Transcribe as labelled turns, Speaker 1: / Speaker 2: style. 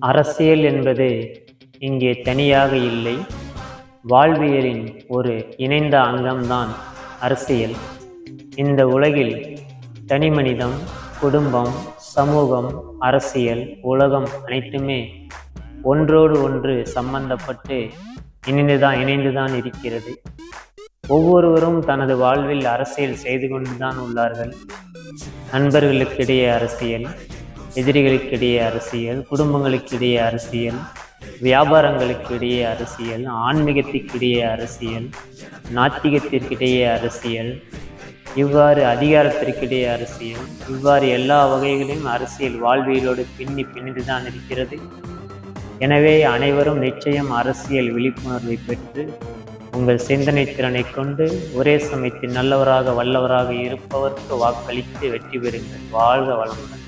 Speaker 1: அரசியல் என்பது இங்கே தனியாக இல்லை, வாழ்வியலின் ஒரு இணைந்த அங்கம்தான் அரசியல். இந்த உலகில் தனிமனிதம், குடும்பம், சமூகம், அரசியல், உலகம் அனைத்துமே ஒன்றோடு ஒன்று சம்பந்தப்பட்டு இணைந்துதான் இருக்கிறது. ஒவ்வொருவரும் தனது வாழ்வில் அரசியல் செய்து கொண்டுதான் உள்ளார்கள். நண்பர்களுக்கிடையே அரசியல், எதிரிகளுக்கிடையே அரசியல், குடும்பங்களுக்கிடையே அரசியல், வியாபாரங்களுக்கிடையே அரசியல், ஆன்மீகத்திற்கிடையே அரசியல், நாத்திகத்திற்கிடையே அரசியல், இவ்வாறு அதிகாரத்திற்கிடையே அரசியல், இவ்வாறு எல்லா வகைகளிலும் அரசியல் வாழ்வியலோடு பின்னிதான் இருக்கிறது. எனவே அனைவரும் நிச்சயம் அரசியல் விழிப்புணர்வை பெற்று உங்கள் சிந்தனை திறனை கொண்டு ஒரே சமயத்தில் நல்லவராக வல்லவராக இருப்பவருக்கு வாக்களித்து வெற்றி பெறுங்கள். வாழ்க வளமுடன்.